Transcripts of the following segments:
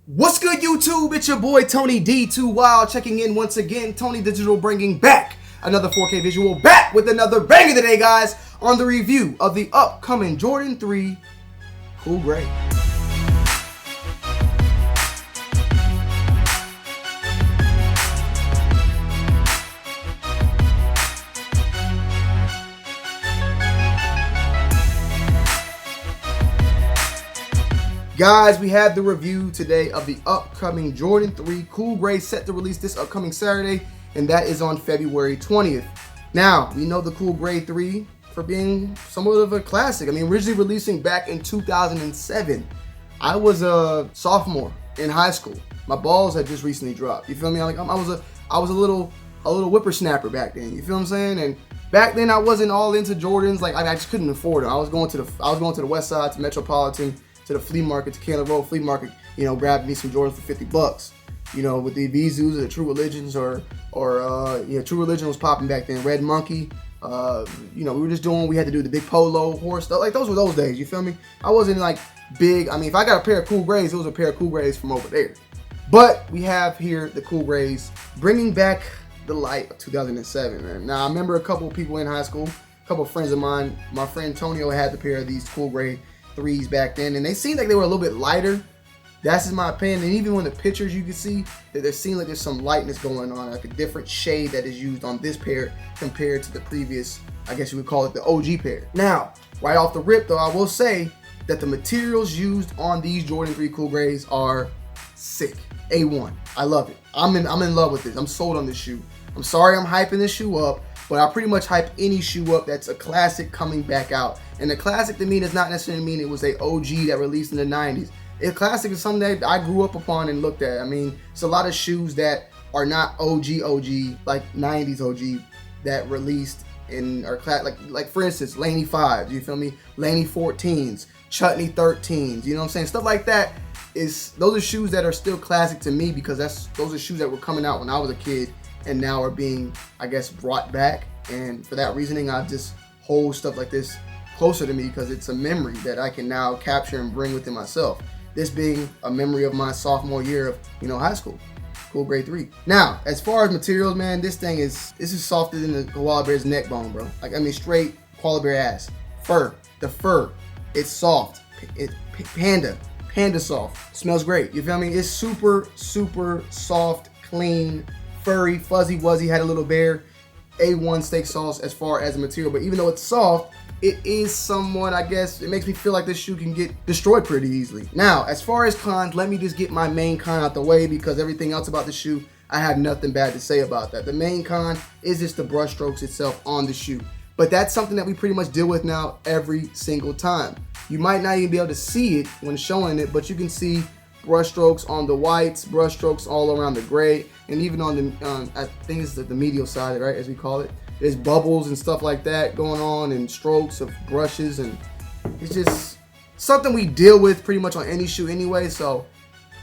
What's good, YouTube? It's your boy Tony D2 Wild checking in once again. Tony Digital bringing back another 4K visual, back with another banger today, guys, on the review of the upcoming Jordan 3 Cool Gray. Guys, we have the review today of the upcoming Jordan 3 Cool Gray, set to release this upcoming Saturday, and that is on February 20th. Now, we know the Cool Gray 3 for being somewhat of a classic. I mean, originally releasing back in 2007. I was a sophomore in high school. My balls had just recently dropped. You feel me? I was a little whippersnapper back then. You feel what I'm saying? And back then I wasn't all into Jordans. Like, I just couldn't afford them. I was going to the West Side, to Metropolitan, to the flea market, to Cannon Road flea market, grabbed me some Jordans for 50 bucks. With the Vizus or the True Religions or True Religion was popping back then. Red Monkey, we were just doing, we had to do the big polo horse stuff. Like, those were those days, you feel me? I wasn't like big. I mean, if I got a pair of Cool Grays, it was a pair of Cool Grays from over there. But we have here the Cool Grays bringing back the light of 2007, man. Now, I remember a couple of people in high school, a couple of friends of mine, my friend Tonio had the pair of these Cool Gray 3s back then, and they seemed like they were a little bit lighter. That's just my opinion. And even when the pictures, you can see that there seems like there's some lightness going on, like a different shade that is used on this pair compared to the previous, I guess you would call it the OG pair. Now, right off the rip though, I will say that the materials used on these Jordan 3 Cool Grays are sick. A1. I love it. I'm in love with this. I'm sold on this shoe. I'm sorry I'm hyping this shoe up, but I pretty much hype any shoe up that's a classic coming back out. And the classic to me does not necessarily mean it was a OG that released in the 90s. A classic is something that I grew up upon and looked at. I mean, it's a lot of shoes that are not OG, like 90s OG, that released in our class. Like for instance, Laney 5s, you feel me? Laney 14s, Chutney 13s, you know what I'm saying? Stuff like that. Those are shoes that are still classic to me because those are shoes that were coming out when I was a kid and now are being, I guess, brought back. And for that reasoning, I just hold stuff like this closer to me because it's a memory that I can now capture and bring within myself. This being a memory of my sophomore year of, high school, Cool Gray 3. Now, as far as materials, man, this is softer than the koala bear's neck bone, bro. Like, I mean, straight koala bear ass. The fur, it's soft. It's panda soft. Smells great. You feel me? It's super, super soft, clean, furry, fuzzy wuzzy. Had a little bear. A1 steak sauce as far as the material, but even though it's soft, it is somewhat, I guess, it makes me feel like this shoe can get destroyed pretty easily. Now, as far as cons, let me just get my main con out the way because everything else about the shoe, I have nothing bad to say about that. The main con is just the brush strokes itself on the shoe. But that's something that we pretty much deal with now every single time. You might not even be able to see it when showing it, but you can see brush strokes on the whites, brush strokes all around the gray, and even on the, I think it's the medial side, right, as we call it. There's bubbles and stuff like that going on and strokes of brushes, and it's just something we deal with pretty much on any shoe anyway, so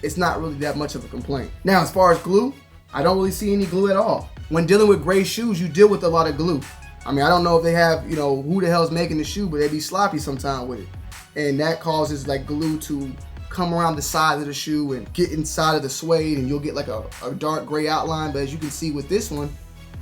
it's not really that much of a complaint. Now, as far as glue, I don't really see any glue at all. When dealing with gray shoes, you deal with a lot of glue. I mean, I don't know if they have, who the hell's making the shoe, but they be sloppy sometime with it. And that causes like glue to come around the sides of the shoe and get inside of the suede, and you'll get like a dark gray outline. But as you can see with this one,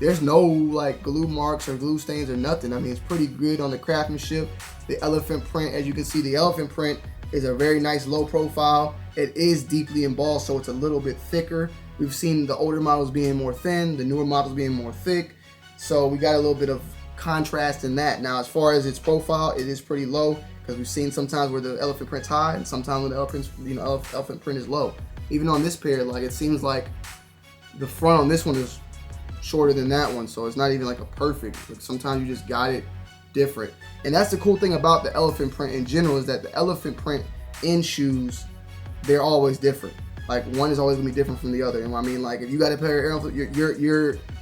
there's no like glue marks or glue stains or nothing. I mean, it's pretty good on the craftsmanship. The elephant print, as you can see, the elephant print is a very nice low profile. It is deeply embossed, so it's a little bit thicker. We've seen the older models being more thin, the newer models being more thick. So we got a little bit of contrast in that. Now, as far as its profile, it is pretty low because we've seen sometimes where the elephant print's high and sometimes when the elephant print is low. Even on this pair, like, it seems like the front on this one is shorter than that one, so it's not even like a perfect. Like, sometimes you just got it different. And that's the cool thing about the elephant print in general, is that the elephant print in shoes, they're always different. Like, one is always gonna be different from the other. And I mean, like, if you got a pair of elephant,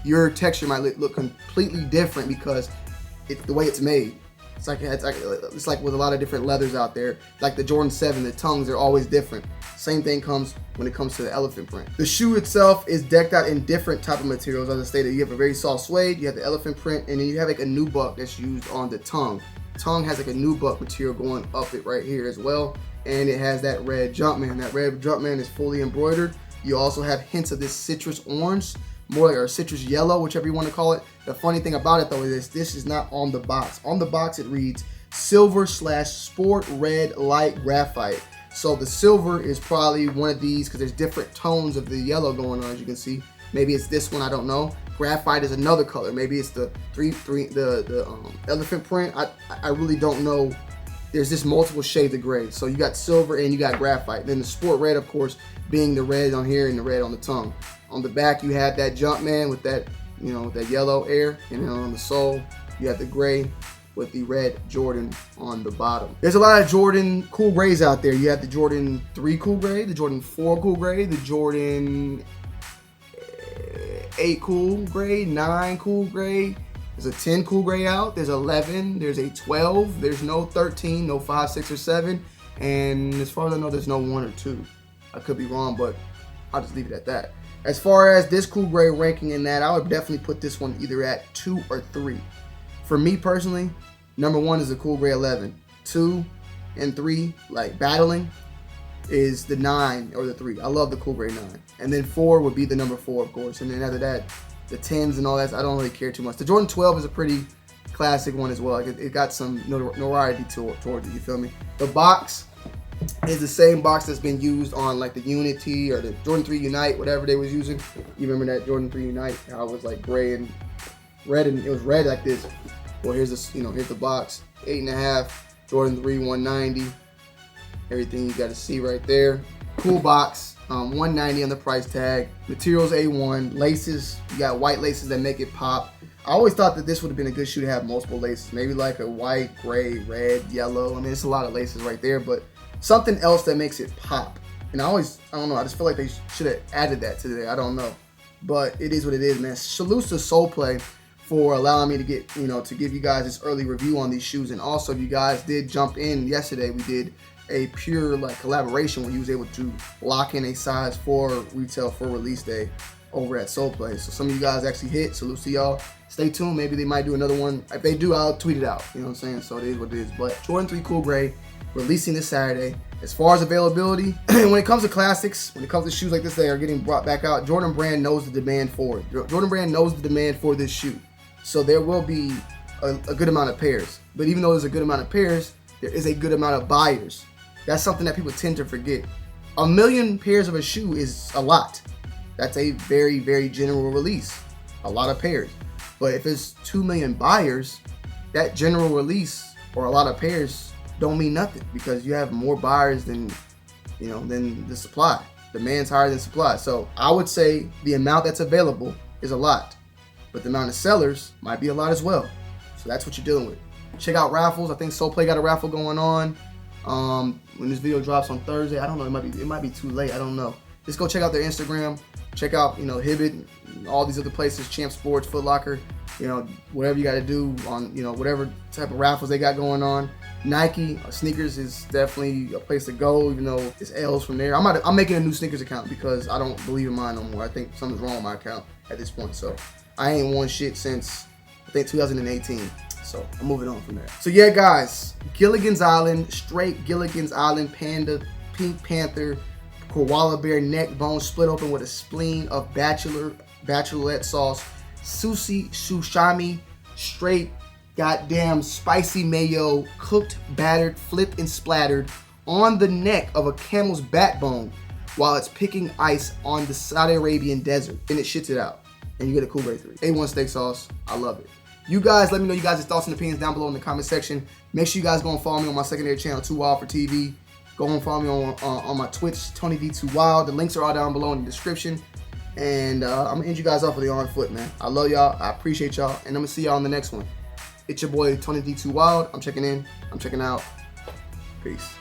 your texture might look completely different because it's the way it's made. It's like with a lot of different leathers out there. Like the Jordan 7, the tongues are always different. Same thing comes when it comes to the elephant print. The shoe itself is decked out in different type of materials. As I stated, you have a very soft suede, you have the elephant print, and then you have like a nubuck that's used on the tongue. Tongue has like a nubuck material going up it right here as well. and it has that red Jumpman. That red Jumpman is fully embroidered. You also have hints of this citrus orange, more like, or citrus yellow, whichever you want to call it. The funny thing about it though is this is not on the box. On the box it reads silver/sport red light graphite. So the silver is probably one of these because there's different tones of the yellow going on, as you can see. Maybe it's this one, I don't know. Graphite is another color. Maybe it's the elephant print. I really don't know. There's just multiple shades of gray. So you got silver and you got graphite. Then the sport red, of course, being the red on here and the red on the tongue. On the back, you have that Jumpman with that, you know, that yellow air, and then on the sole, you have the gray with the red Jordan on the bottom. There's a lot of Jordan cool grays out there. You have the Jordan 3 cool gray, the Jordan 4 cool gray, the Jordan 8 cool gray, 9 cool gray. There's a 10 cool gray out. There's 11. There's a 12. There's no 13, no 5, 6, or 7. And as far as I know, there's no 1 or 2. I could be wrong, but I'll just leave it at that. As far as this cool gray ranking in that, I would definitely put this one either at 2 or 3. For me personally, number 1 is the cool gray 11. 2 and 3, like battling, is the 9 or the 3. I love the cool gray 9. And then 4 would be the number 4, of course. And then after that, the 10s and all that, I don't really care too much. The Jordan 12 is a pretty classic one as well. Like it got some notoriety towards it, you feel me? The box is the same box that's been used on like the Unity or the Jordan 3 Unite, whatever they was using. You remember that Jordan 3 Unite, how it was like gray and red, and it was red like this. Well, here's this, you know, here's the box, 8.5, Jordan 3 190. Everything you got to see right there. Cool box, $190 on the price tag. Materials A1, laces, you got white laces that make it pop. I always thought that this would have been a good shoe to have multiple laces, maybe like a white, gray, red, yellow. I mean, it's a lot of laces right there, but something else that makes it pop. And I don't know, I just feel like they should have added that today. I don't know, but it is what it is, man. Salute to Soul Play for allowing me to get, you know, to give you guys this early review on these shoes. And also, if you guys did jump in yesterday, we did a pure like collaboration where you was able to lock in a size 4 retail for release day over at Soul Play. So some of you guys actually hit. Salute to y'all. Stay tuned. Maybe they might do another one. If they do, I'll tweet it out. You know what I'm saying? So it is what it is. But Jordan 3 Cool Gray releasing this Saturday. As far as availability, when it comes to classics, when it comes to shoes like this that are getting brought back out, Jordan Brand knows the demand for it. Jordan Brand knows the demand for this shoe. So there will be a good amount of pairs. But even though there's a good amount of pairs, there is a good amount of buyers. That's something that people tend to forget. 1 million pairs of a shoe is a lot. That's a very, very general release. A lot of pairs. But if it's 2 million buyers, that general release or a lot of pairs don't mean nothing because you have more buyers than, you know, than the supply. Demand's higher than supply. So I would say the amount that's available is a lot, but the amount of sellers might be a lot as well. So that's what you're dealing with. Check out raffles. I think Soul Play got a raffle going on. When this video drops on Thursday, I don't know, it might be too late, I don't know. Just go check out their Instagram, check out, you know, Hibbit, all these other places, Champ Sports, Foot Locker, you know, whatever you got to do on, you know, whatever type of raffles they got going on. Nike sneakers is definitely a place to go, even though it's L's from there. I'm making a new sneakers account because I don't believe in mine no more. I think something's wrong with my account at this point, so I ain't won shit since I think 2018. So I'm moving on from there. So yeah, guys, Gilligan's Island, straight Gilligan's Island panda, pink panther, koala bear neck bone split open with a spleen of bachelorette sauce, sushami, straight goddamn spicy mayo, cooked, battered, flipped, and splattered on the neck of a camel's backbone while it's picking ice on the Saudi Arabian desert. And it shits it out. And you get a Cool Gray 3. A1 steak sauce. I love it. You guys, let me know you guys' thoughts and opinions down below in the comment section. Make sure you guys go and follow me on my secondary channel, Too Wild for TV. Go and follow me on my Twitch, Tony D 2 Wild. The links are all down below in the description. And I'm going to end you guys off with the on foot, man. I love y'all. I appreciate y'all. And I'm going to see y'all in the next one. It's your boy, Tony D 2 Wild. I'm checking in. I'm checking out. Peace.